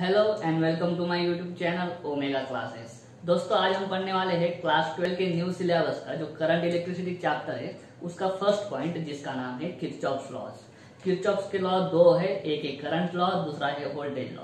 Hello and welcome to my YouTube channel Omega classes. दोस्तों आज हम पढ़ने वाले हैं क्लास 12 के न्यू सिलेबस का जो करंट इलेक्ट्रिसिटी चैप्टर है उसका फर्स्ट पॉइंट जिसका नाम है किरचॉफ्स लॉज। किरचॉफ्स के लॉ दो है, एक है करंट लॉ, दूसरा है वोल्टेज लॉ।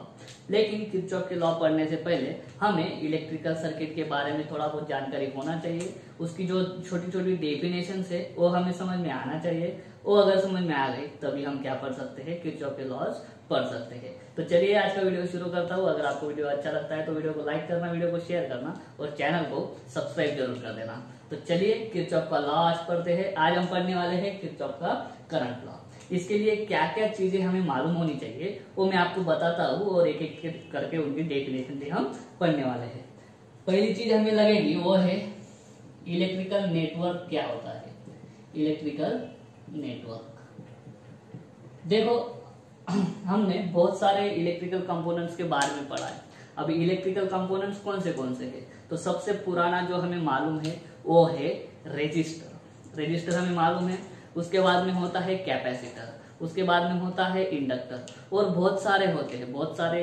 लेकिन किरचॉफ के लॉ पढ़ने से पहले हमें इलेक्ट्रिकल सर्किट के बारे में थोड़ा बहुत जानकारी होना चाहिए। उसकी जो छोटी छोटी डेफिनेशन है वो हमें समझ में आना चाहिए। वो अगर समझ में आ गई तभी हम क्या पढ़ सकते हैं, किरचॉफ के लॉज पढ़ सकते हैं। तो चलिए आज का वीडियो शुरू करता हूँ। अगर आपको वीडियो अच्छा लगता है तो वीडियो को लाइक करना, वीडियो को शेयर करना और चैनल को सब्सक्राइब जरूर कर देना। तो चलिए किरचॉफ का लॉ आज पढ़ते हैं। आज हम पढ़ने वाले हैं किरचॉफ का करंट लॉ। इसके लिए क्या क्या चीजें हमें मालूम होनी चाहिए वो मैं आपको बताता हूँ और एक एक करके उनकी डेफिनेशन भी हम पढ़ने वाले हैं। पहली चीज हमें लगेगी वो है इलेक्ट्रिकल नेटवर्क क्या होता है। इलेक्ट्रिकल नेटवर्क, देखो हमने बहुत सारे इलेक्ट्रिकल कंपोनेंट्स के बारे में पढ़ा है। अभी इलेक्ट्रिकल कंपोनेंट्स कौन से हैं, तो सबसे पुराना जो हमें मालूम है वो है रेजिस्टर। रेजिस्टर हमें मालूम है। उसके बाद में होता है कैपेसिटर, उसके बाद में होता है इंडक्टर और बहुत सारे होते हैं, बहुत सारे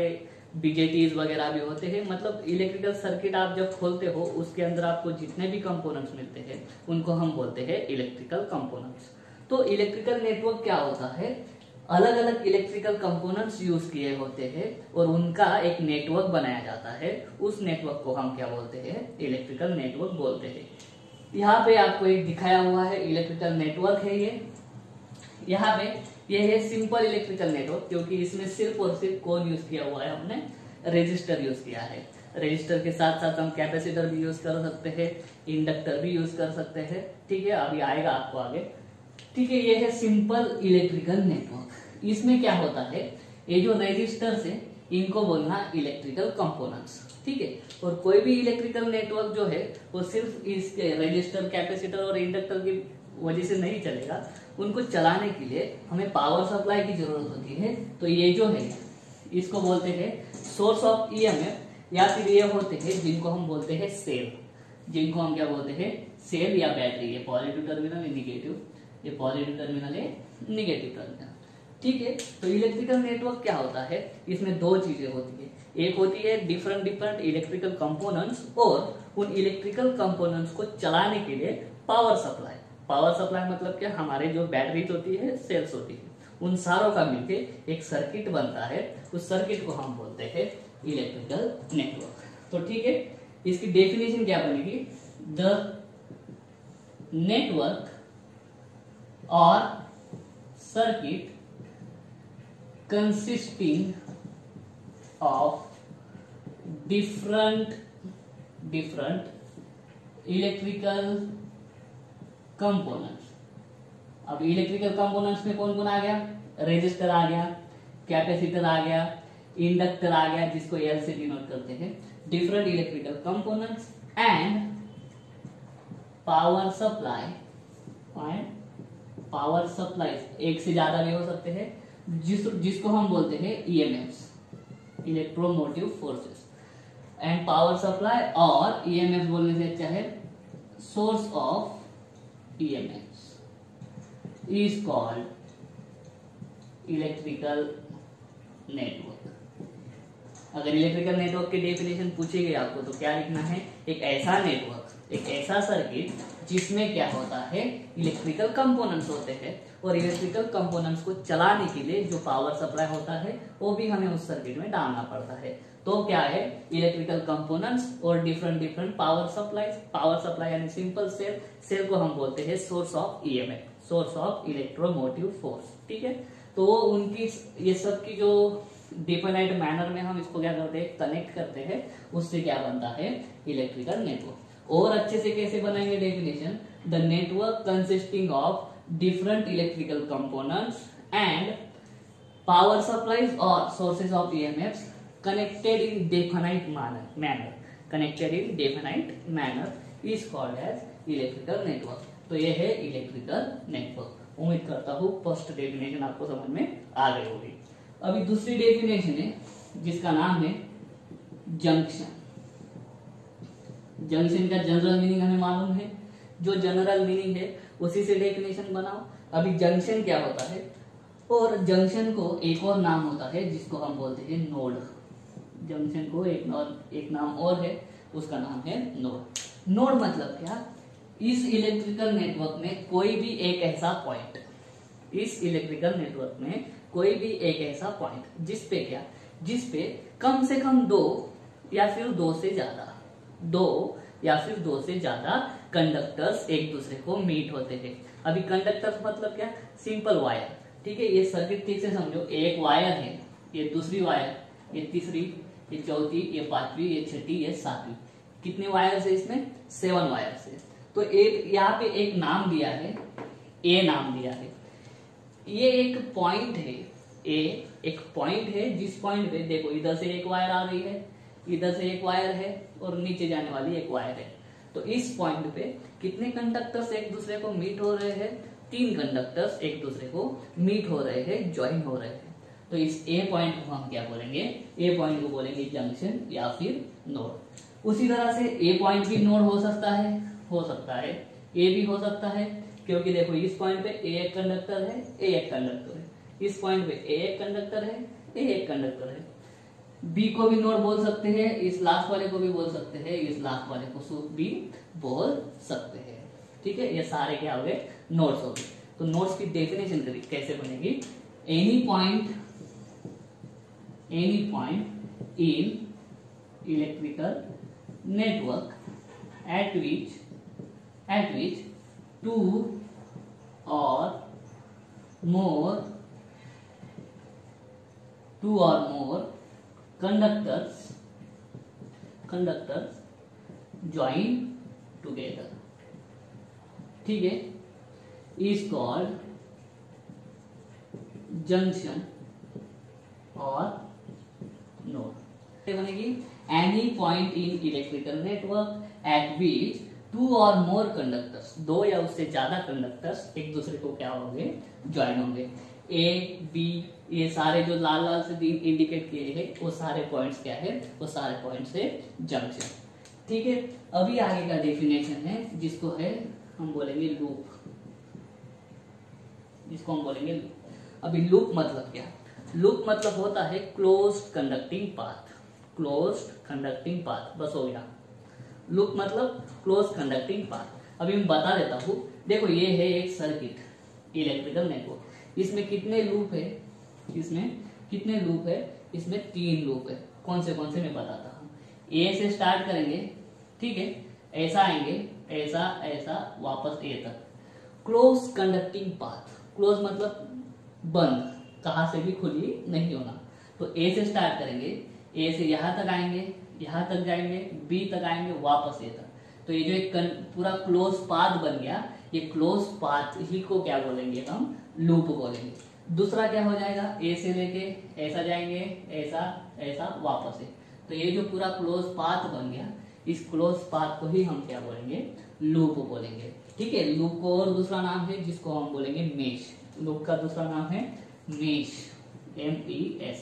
बीजेटीज वगैरह भी होते हैं। मतलब इलेक्ट्रिकल सर्किट आप जब खोलते हो उसके अंदर आपको जितने भी कंपोनेंट्स मिलते हैं उनको हम बोलते हैं इलेक्ट्रिकल कंपोनेंट्स। तो इलेक्ट्रिकल नेटवर्क क्या होता है, अलग अलग इलेक्ट्रिकल कंपोनेंट्स यूज किए होते हैं और उनका एक नेटवर्क बनाया जाता है। उस नेटवर्क को हम क्या बोलते हैं, इलेक्ट्रिकल नेटवर्क बोलते हैं। यहाँ पे आपको एक दिखाया हुआ है इलेक्ट्रिकल नेटवर्क है ये। यहाँ पे ये है सिंपल इलेक्ट्रिकल नेटवर्क, क्योंकि इसमें सिर्फ और सिर्फ कौन यूज किया हुआ है, हमने रेजिस्टर यूज किया है। रेजिस्टर के साथ साथ हम कैपेसिटर भी यूज कर सकते हैं, इंडक्टर भी यूज कर सकते हैं। ठीक है, अभी आएगा आपको आगे। ठीक है, ये है सिंपल इलेक्ट्रिकल नेटवर्क। इसमें क्या होता है, ये जो रेजिस्टर्स है इनको बोलना इलेक्ट्रिकल कंपोनेंट्स। ठीक है, और कोई भी इलेक्ट्रिकल नेटवर्क जो है वो सिर्फ इसके रेजिस्टर, कैपेसिटर और इंडक्टर की वजह से नहीं चलेगा। उनको चलाने के लिए हमें पावर सप्लाई की जरूरत होती है। तो ये जो है इसको बोलते हैं सोर्स ऑफ ईएमएफ, या फिर ये होते हैं जिनको हम बोलते हैं सेल। जिनको हम क्या बोलते हैं, सेल या बैटरी। ये पॉजिटिव टर्मिनल है, निगेटिव, ये पॉजिटिव टर्मिनल है, निगेटिव टर्मिनल। ठीक है, तो इलेक्ट्रिकल नेटवर्क क्या होता है, इसमें दो चीजें होती है। एक होती है डिफरेंट डिफरेंट इलेक्ट्रिकल कंपोनेंट्स और उन इलेक्ट्रिकल कंपोनेंट्स को चलाने के लिए पावर सप्लाई। पावर सप्लाई मतलब क्या, हमारे जो बैटरीज होती है, सेल्स होती है, उन सारों का मिलकर एक सर्किट बनता है। उस सर्किट को हम बोलते हैं इलेक्ट्रिकल नेटवर्क। तो ठीक है, इसकी डेफिनेशन क्या बनेगी, द नेटवर्क और circuit consisting of different electrical components। अब इलेक्ट्रिकल कंपोनेंट्स में कौन कौन आ गया, रेजिस्टर आ गया, कैपेसिटर आ गया, इंडक्टर आ गया जिसको एल से डिनोट करते हैं। Different electrical components and power supply. Power supply एक से ज्यादा भी हो सकते हैं, जिसको हम बोलते हैं EMFs, electromotive forces. And power supply और ईएमएफ बोलने से अच्छा है source of EMFs is called electrical network. अगर इलेक्ट्रिकल नेटवर्क की डेफिनेशन पूछी गई आपको तो क्या लिखना है, एक ऐसा नेटवर्क, एक ऐसा सर्किट जिसमें क्या होता है, इलेक्ट्रिकल कंपोनेंट्स होते हैं और इलेक्ट्रिकल कंपोनेंट्स को चलाने के लिए जो पावर सप्लाई होता है वो भी हमें उस सर्किट में डालना पड़ता है। तो क्या है, इलेक्ट्रिकल कंपोनेंट्स और different power supply. Power supply यानी सिंपल सेल, सेल को हम बोलते हैं source of EMF, source of electromotive force. ठीक है, तो वो उनकी ये सब की जो डिफाइनाइट मैनर में हम इसको क्या करते हैं, कनेक्ट करते हैं, उससे क्या बनता है, इलेक्ट्रिकल नेटवर्क। और अच्छे से कैसे बनाएंगे definition, the network consisting of different electrical components and power supplies और sources of EMFs connected in definite manner, connected in definite manner is called as electrical network. तो ये है इलेक्ट्रिकल नेटवर्क। उम्मीद करता हूँ फर्स्ट डेफिनेशन आपको समझ में आ गई होगी। अभी दूसरी डेफिनेशन है जिसका नाम है जंक्शन। जंक्शन का जनरल मीनिंग हमें मालूम है, जो जनरल मीनिंग है उसी से डेफिनेशन बनाओ। अभी जंक्शन क्या होता है, और जंक्शन को एक और नाम होता है जिसको हम बोलते हैं नोड। जंक्शन को एक नाम और है, उसका नाम है नोड। नोड मतलब क्या, इस इलेक्ट्रिकल नेटवर्क में कोई भी एक ऐसा पॉइंट, इस इलेक्ट्रिकल नेटवर्क में कोई भी एक ऐसा पॉइंट जिसपे कम से कम दो या फिर दो से ज्यादा कंडक्टर्स एक दूसरे को मीट होते हैं। अभी कंडक्टर्स मतलब क्या, सिंपल वायर, ठीक है। ये सर्किट ठीक से समझो, एक वायर है, ये दूसरी वायर, ये तीसरी, ये चौथी, ये पांचवी, ये छठी, ये सातवीं। कितने वायर है इसमें, 7 वायर है। तो एक यहाँ पे एक नाम दिया है, ए नाम दिया है। ये एक पॉइंट है, ए एक पॉइंट है, जिस पॉइंट पे देखो इधर से एक वायर आ रही है, इधर से एक वायर है और नीचे जाने वाली एक वायर है। तो इस पॉइंट पे कितने कंडक्टर्स एक दूसरे को मीट हो रहे हैं, 3 कंडक्टर्स एक दूसरे को मीट हो रहे हैं, ज्वाइन हो रहे हैं। तो इस ए पॉइंट को हम क्या बोलेंगे, ए पॉइंट को बोलेंगे जंक्शन या फिर नोड। उसी तरह से ए पॉइंट भी नोड हो सकता है, ए भी हो सकता है, क्योंकि देखो इस पॉइंट पे ए एक कंडक्टर है, ए एक कंडक्टर है, इस पॉइंट पे ए एक कंडक्टर है, ए एक कंडक्टर है। बी को भी नोड बोल सकते हैं, इस लास्ट वाले को भी बोल सकते हैं, इस लास्ट वाले को भी बोल सकते हैं, ठीक है। ये सारे क्या हो गए, नोड्स हो गए। तो नोड्स की डेफिनेशन कैसे बनेगी, any point in electrical network at which two or more conductors join together, ठीक है, is called junction or node। बनेगी any point in electrical network eight विच 2 और मोर कंडक्टर्स, 2 या उससे ज्यादा कंडक्टर्स एक दूसरे को क्या होंगे, ज्वाइन होंगे। ए बी ये सारे जो लाल लाल से इंडिकेट किए हैं वो सारे पॉइंट्स क्या है, वो सारे पॉइंट्स है जंक्शन, ठीक है। अभी आगे का डेफिनेशन है जिसको है हम बोलेंगे लूप, जिसको हम बोलेंगे लूप। अभी लूप मतलब क्या, लूप मतलब होता है closed conducting path, closed conducting path, बस हो गया। लूप मतलब क्लोज कंडक्टिंग पाथ। अभी मैं बता देता हूँ, देखो ये है एक सर्किट इलेक्ट्रिकल नेटवर्क, इसमें कितने लूप है, इसमें 3 लूप है। कौन से मैं बताता हूँ। ए से स्टार्ट करेंगे, ठीक है, ऐसा आएंगे, ऐसा वापस ए तक। क्लोज कंडक्टिंग पाथ, क्लोज मतलब बंद, कहाँ से भी खुली नहीं होना। तो ए से स्टार्ट करेंगे, ए से यहाँ तक आएंगे, यहाँ तक जाएंगे, बी तक आएंगे, वापस ए तक। तो ये जो एक पूरा क्लोज पाथ बन गया, ये क्लोज पाथ ही को क्या बोलेंगे, हम लूप बोलेंगे। दूसरा क्या हो जाएगा, ए से लेके ऐसा जाएंगे, ऐसा वापस है। तो ये जो पूरा क्लोज पाथ बन गया, इस क्लोज पाथ को ही हम क्या बोलेंगे, लूप बोलेंगे, ठीक है। लूप को और दूसरा नाम है जिसको हम बोलेंगे मेश। लूप का दूसरा नाम है मेश, MESH,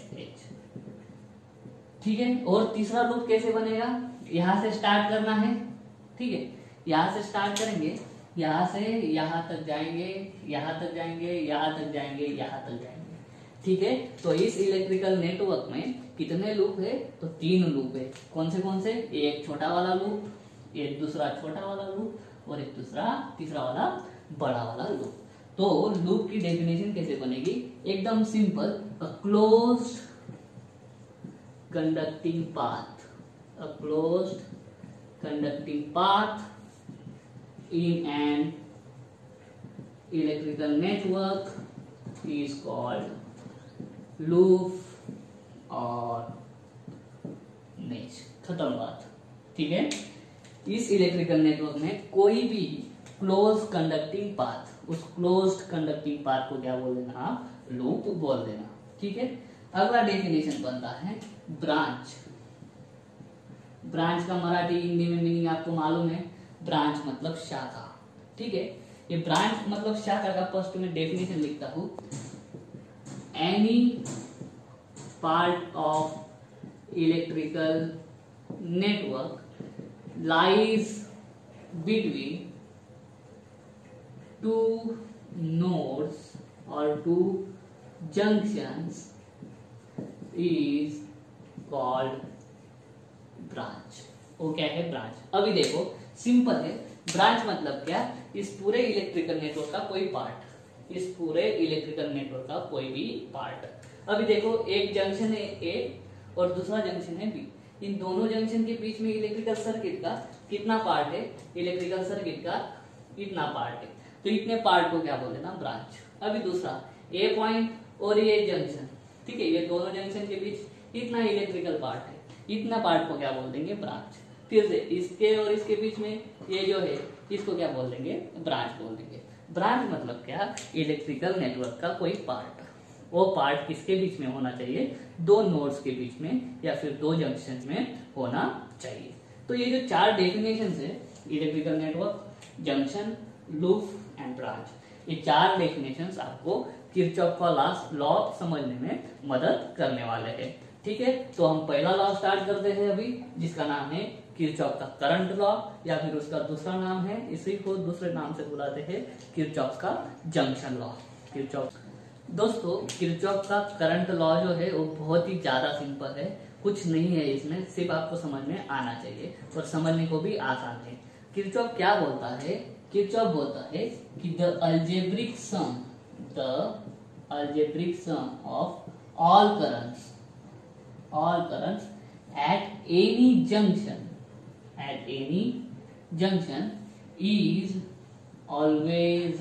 ठीक है। और तीसरा लूप कैसे बनेगा, यहां से स्टार्ट करना है, ठीक है, यहां से स्टार्ट करेंगे, यहां से यहां तक जाएंगे, यहां तक जाएंगे, यहां तक जाएंगे, यहां तक जाएंगे, ठीक है। तो इस इलेक्ट्रिकल नेटवर्क में कितने लूप है, तो 3 लूप है। कौन से, एक छोटा वाला लूप, एक दूसरा छोटा वाला लूप और एक तीसरा वाला बड़ा वाला लूप। तो लूप की डेफिनेशन कैसे बनेगी, एकदम simple, a closed conducting path, a closed conducting path in an electrical network is called loop or mesh। खत्म बात, ठीक है। इस इलेक्ट्रिकल नेटवर्क में कोई भी क्लोज कंडक्टिंग पाथ, उस क्लोज्ड कंडक्टिंग पाथ को क्या बोल देना, लूप बोल देना, ठीक है। अगला डेफिनेशन बनता है ब्रांच। ब्रांच का मराठी हिंदी में मीनिंग आपको मालूम है, ब्रांच मतलब शाखा, ठीक है। ये ब्रांच मतलब शाखा का फर्स्ट में डेफिनेशन लिखता हूं, any part of electrical network lies between 2 nodes or 2 junctions is called branch. वो क्या है? ब्रांच। अभी देखो सिंपल है, ब्रांच मतलब क्या? इस पूरे इलेक्ट्रिकल नेटवर्क का कोई पार्ट, इस पूरे इलेक्ट्रिकल नेटवर्क का कोई भी पार्ट। अभी देखो एक जंक्शन है ए और दूसरा जंक्शन है बी, इन दोनों जंक्शन के बीच में इलेक्ट्रिकल सर्किट का कितना पार्ट है? इलेक्ट्रिकल सर्किट का इतना पार्ट है, तो इतने पार्ट को क्या बोले ना? ब्रांच। अभी दूसरा ए पॉइंट और ये जंक्शन, ठीक है, ये दोनों जंक्शन के बीच इतना इलेक्ट्रिकल पार्ट है, इतना पार्ट को क्या बोल देंगे? ब्रांच। फिर से इसके और इसके बीच में ये जो है इसको क्या बोल देंगे? ब्रांच बोल देंगे। ब्रांच मतलब क्या? इलेक्ट्रिकल नेटवर्क का कोई पार्ट। वो पार्ट किसके बीच में होना चाहिए? दो नोड्स के बीच में या फिर दो जंक्शन में होना चाहिए। तो ये जो चार डेफिनेशन है, electrical network, junction, loop and branch, ये चार डेफिनेशंस आपको किरचॉफ का लॉ समझने में मदद करने वाले हैं। ठीक है, तो हम पहला लॉ स्टार्ट करते हैं अभी, जिसका नाम है किरचॉफ का करंट लॉ, या फिर उसका दूसरा नाम है, इसी को दूसरे नाम से बुलाते हैं किरचॉफ का जंक्शन लॉ। किरचॉफ दोस्तों, किरचॉफ का करंट लॉ जो है वो बहुत ही ज्यादा सिंपल है, कुछ नहीं है इसमें, सिर्फ आपको समझ में आना चाहिए और समझने को भी आसान है। किरचॉफ क्या बोलता है? किरचॉफ बोलता है कि the algebraic sum of all currents at any junction is always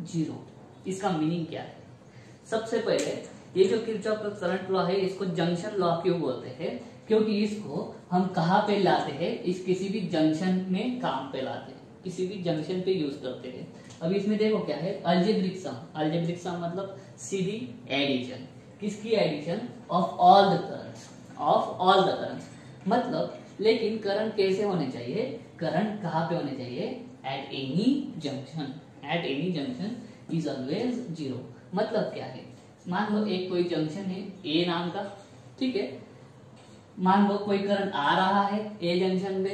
zero. इसका मीनिंग क्या है? सबसे पहले ये जो किरचॉफ का करंट लॉ है इसको जंक्शन लॉ क्यों बोलते हैं? क्योंकि इसको हम कहाँ पे लाते हैं? इस किसी भी जंक्शन में काम पे लाते हैं, किसी भी जंक्शन पे यूज करते हैं। अब इसमें देखो क्या है? अलजेब्रिक सम मतलब सीधी एडिशन। किसकी addition? Of all the currents. मतलब लेकिन करंट कैसे होने चाहिए? करंट कहाँ पे होने चाहिए? Eight any junction is always zero. मतलब क्या है? मान लो एक कोई जंक्शन है ए नाम का, ठीक है, मान लो कोई करंट आ रहा है ए जंक्शन पे,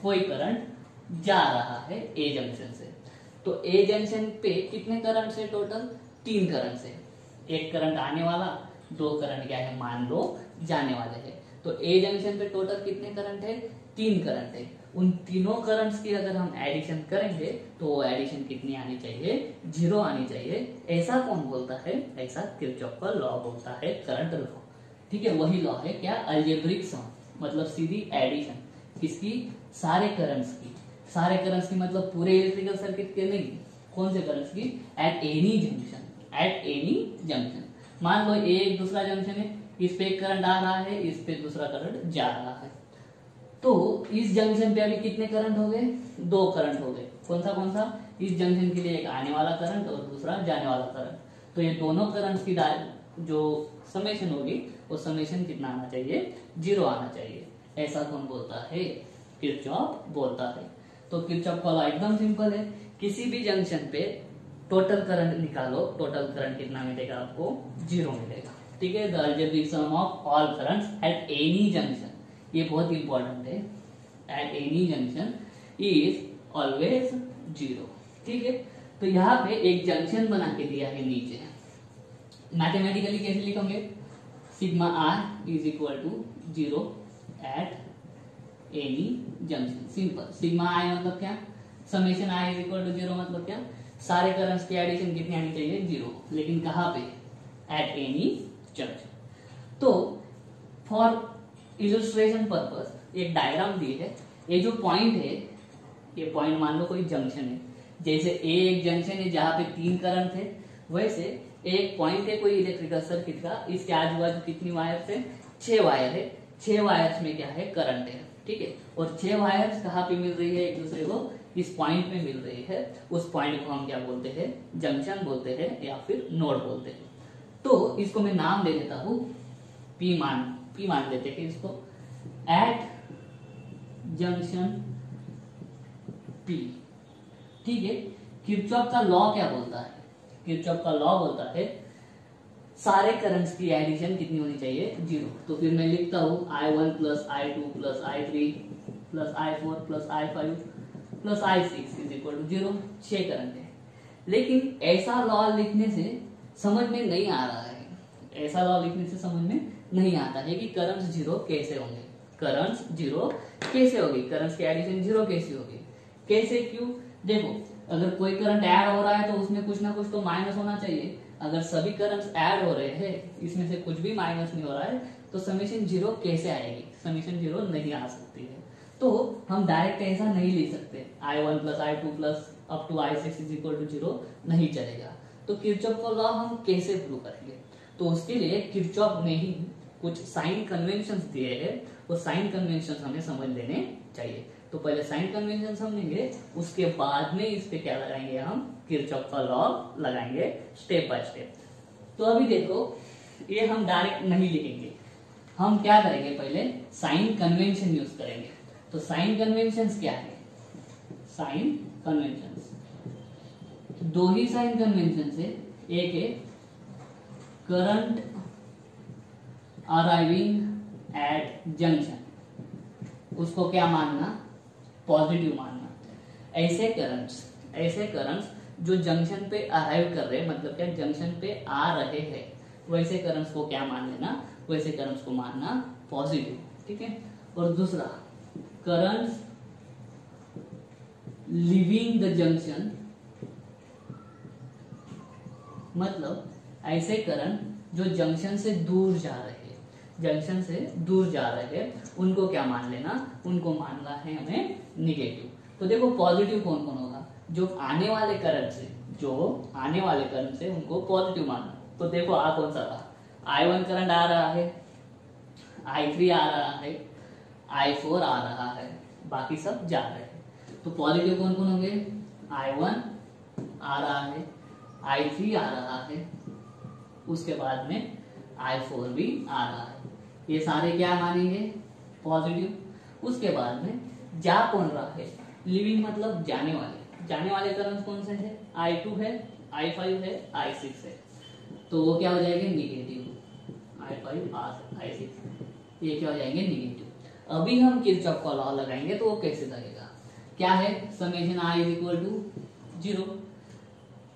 कोई करंट जा रहा है ए जंक्शन से। तो ए जंक्शन पे कितने करंट से? टोटल 3 करंट से। एक करंट आने वाला, 2 करंट क्या है? मान लो जाने वाले हैं। तो ए जंक्शन पे टोटल कितने करंट है? 3 करंट है। उन तीनों करंट्स की अगर हम एडिशन करेंगे तो वो एडिशन कितनी आनी चाहिए? 0 आनी चाहिए। ऐसा कौन बोलता है? ऐसा किरचॉफ का लॉ बोलता है, करंट लॉ। ठीक है, वही लॉ है क्या? अलजेब्रिक सम, मतलब सीधी एडिशन। किसकी? सारे करंट्स की मतलब पूरे इलेक्ट्रिकल सर्किट के नहीं, कौन से करंट्स की? Eight any junction. मान लो एक दूसरा जंक्शन है, इस पे एक करंट आ रहा है, इस पे दूसरा करंट जा रहा है। तो इस जंक्शन पे अभी कितने करंट हो गए? 2 करंट हो गए। कौन सा? इस जंक्शन के लिए एक आने वाला करंट और दूसरा जाने वाला करंट। तो ये दोनों करंट्स की जो समेशन होगी वो समेशन कितना आना चाहिए? 0 आना चाहिए। ऐसा कौन बोलता है? किरचॉफ बोलता है। तो किरचॉफ का लॉ एकदम सिंपल है, किसी भी जंक्शन पे टोटल करंट निकालो, टोटल करंट कितना मिलेगा आपको? 0 मिलेगा। ठीक है, the algebraic sum of all currents at any junction, ये बहुत इंपॉर्टेंट है, at any junction is always 0। ठीक है, तो यहाँ पे एक जंक्शन बना के दिया है नीचे, मैथमेटिकली कैसे लिखेंगे? Sigma R is equal to 0 at any junction. Simple. Sigma I मतलब क्या? Summation I is equal to 0 मतलब क्या? सारे करंट्स की एडिशन कितनी आनी चाहिए? 0। लेकिन कहाँ पे? Eight any junction. तो फॉर इलस्ट्रेशन पर्पस एक डायग्राम दी है। ये जो पॉइंट है, ये पॉइंट मान लो कोई जंक्शन है, जैसे ए एक जंक्शन है जहाँ पे 3 करंट थे, वैसे एक पॉइंट है कोई इलेक्ट्रिकल सर्किट का, इसके आजू बाजू कितनी वायर्स है? 6 वायर है। 6 वायर्स में क्या है? करंट है। ठीक है, और 6 वायर्स कहाँ पे मिल रही है एक दूसरे को? इस पॉइंट में मिल रही है। उस पॉइंट को हम क्या बोलते हैं? जंक्शन बोलते हैं या फिर नोड बोलते हैं। तो इसको मैं नाम दे देता हूँ पी मान देते हैं इसको, एट जंक्शन पी। ठीक है, किरचॉफ का लॉ क्या बोलता है? किरचॉफ का लॉ बोलता है सारे करंट्स की एडिशन कितनी होनी चाहिए? 0। तो फिर मैं लिखता हूँ I1 plus I2 plus I3 plus I4 plus I5 plus I6 is equal to 0। 6 current है। लेकिन ऐसा लॉ लिखने से समझ में नहीं आ रहा है, ऐसा लॉ लिखने से समझ में नहीं आता है कि करंट्स जीरो कैसे होंगे, करंट्स जीरो कैसे होगी, करंट्स की एडिशन जीरो कैसे होगी, कैसे क्यों। देखो अगर कोई करंट ऐड हो रहा है तो उसमें कुछ ना कुछ तो माइनस होना चाहिए। अगर सभी करंट्स ऐड हो रहे हैं, इसमें से कुछ भी माइनस नहीं हो रहा है, तो समीशन जीरो कैसे आएगी, समीशन जीरो नहीं आ सकती है। तो हम डायरेक्ट ऐसा नहीं ले सकते, I1 plus I2 plus up to I6 is equal to zero, नहीं चलेगा। तो किरचॉफ का लॉ हम कैसे प्रूव करेंगे, तो उसके लिए किरचॉफ ने ही कुछ साइन कन्वेंशंस दिए हैं, वो साइन कन्वेंशंस हमें समझ लेने चाहिए। तो पहले साइन कन्वेंशन समझेंगे, उसके बाद में इस पे क्या लगाएंगे, हम किरचॉफ का लॉ लगाएंगे स्टेप बाय स्टेप। तो अभी देखो ये हम डायरेक्ट नहीं लिखेंगे, हम क्या करेंगे, पहले साइन कन्वेंशन यूज करेंगे। तो साइन कन्वेंशंस क्या है, साइन कन्वेंशंस दो ही साइन कन्वेंशन है, एक है करंट अराइविंग एट जंक्शन, उसको क्या मानना, पॉजिटिव मानना। ऐसे करंट्स जो जंक्शन पे अराइव कर रहे हैं, मतलब क्या जंक्शन पे आ रहे हैं, वैसे करंट्स को क्या मान लेना, वैसे करंट्स को मानना पॉजिटिव, ठीक है। और दूसरा करंट्स लिविंग द जंक्शन, मतलब ऐसे करंट जो जंक्शन से दूर जा रहे हैं, जंक्शन से दूर जा रहे हैं, उनको क्या मान लेना, उनको मानना है हमें निगेटिव। तो देखो पॉजिटिव कौन कौन होगा, जो आने वाले करंट से उनको पॉजिटिव मानना। तो देखो आ कौन सा था, I1 करंट आ रहा है, I3 आ रहा है, I4 आ रहा है, बाकी सब जा रहे हैं। तो पॉजिटिव कौन कौन होंगे, I1 आ रहा है, I3 आ रहा है, उसके बाद में I4 भी आ रहा है, ये सारे क्या मानेंगे, पॉजिटिव। उसके बाद में जा कौन रहा है, लिविंग मतलब जाने वाले करंट कौन से है, I2 है, I5 है, I6 है, तो वो क्या हो जाएंगे निगेटिव, I5 I6 ये क्या हो जाएंगे निगेटिव। अभी हम किरचॉफ का लॉ लगाएंगे तो वो कैसे लगेगा, क्या है, summation I is equal to zero.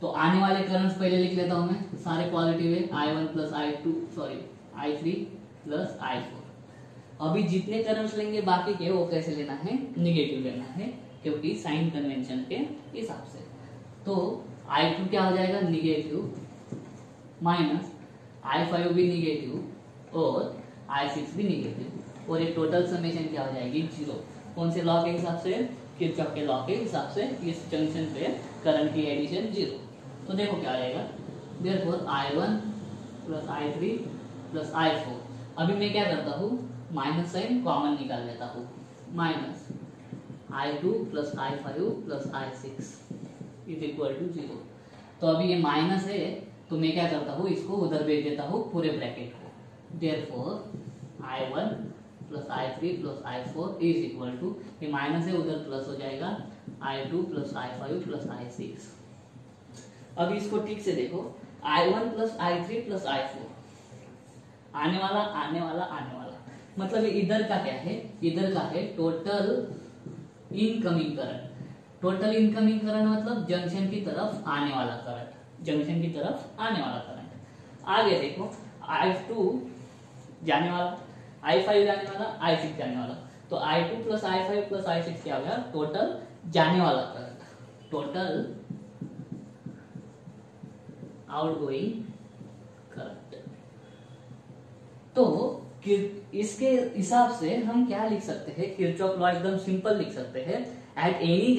तो आने वाले करंट्स पहले लिख लेता हूं मैं, सारे पॉजिटिव है, I1 plus I3 plus I4। अभी जितने करंट्स लेंगे बाकी के वो कैसे लेना है, निगेटिव लेना है, क्योंकि साइन कन्वेंशन के हिसाब से। तो I2 क्या हो जाएगा निगेटिव, माइनस I5 भी निगेटिव और I6 भी निगेटिव, और एक टोटल समेशन क्या हो जाएगी जीरो। कौन से लॉ के हिसाब से, किरचॉफ के लॉ के हिसाब से, इस जंक्शन पे करंट की एडिशन जीरो। तो देखो क्या आएगा, therefore I1 plus I3 plus I4। अभी मैं क्या करता हूँ, माइनस साइन कॉमन निकाल लेता हूँ, minus I2 plus I5 plus I6 is equal to zero. तो अभी ये माइनस है, तो मैं क्या करता हूँ, इसको उधर भेज देता हूँ पूरे ब्रैकेट को। Therefore I1 plus I3 plus I4 is equal to, ये माइनस है उधर प्लस हो जाएगा, I2 plus I5 plus I6। अब इसको ठीक से देखो, I1 plus I3 plus I4, आने वाला, मतलब इधर का क्या है, इधर का है total incoming current. Total incoming current मतलब जंक्शन की तरफ आने वाला करंट, जंक्शन की तरफ आने वाला करंट। आगे देखो I2 जाने वाला, I5 जाने वाला, I6 जाने वाला। तो I2 plus I5 plus I6 क्या हो गया, टोटल जाने वाला करंट, टोटल आउटगोइंग करंट। तो इसके हिसाब से हम क्या लिख सकते हैं, किरचॉफ लॉ एकदम सिंपल लिख सकते हैं, at any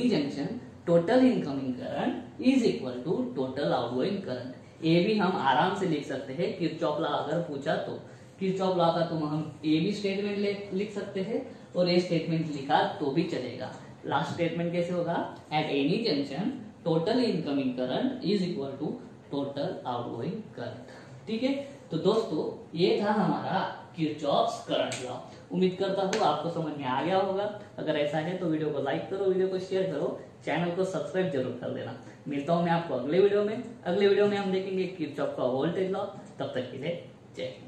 junction total incoming current is equal to total outgoing current. ये भी हम आराम से लिख सकते हैं, किरचॉफ लॉ अगर पूछा तो। किरचॉफ लॉ का तो हम ये भी स्टेटमेंट लिख सकते हैं और ये स्टेटमेंट लिखा तो भी चलेगा। लास्ट स्टेटमेंट कैसे होगा, at any junction total incoming current is equal to total outgoing current. ठीक है, तो दोस्तों ये था हमारा किरचॉफ्स करंट लॉ। उम्मीद करता हूँ आपको समझ में आ गया होगा। अगर ऐसा है तो वीडियो को लाइक करो, वीडियो को शेयर करो, चैनल को सब्सक्राइब जरूर कर देना। मिलता हूँ मैं आपको अगले वीडियो में। अगले वीडियो में हम देखेंगे किरचॉफ का वोल्टेज लॉ। तब तक के लिए जय हिंद।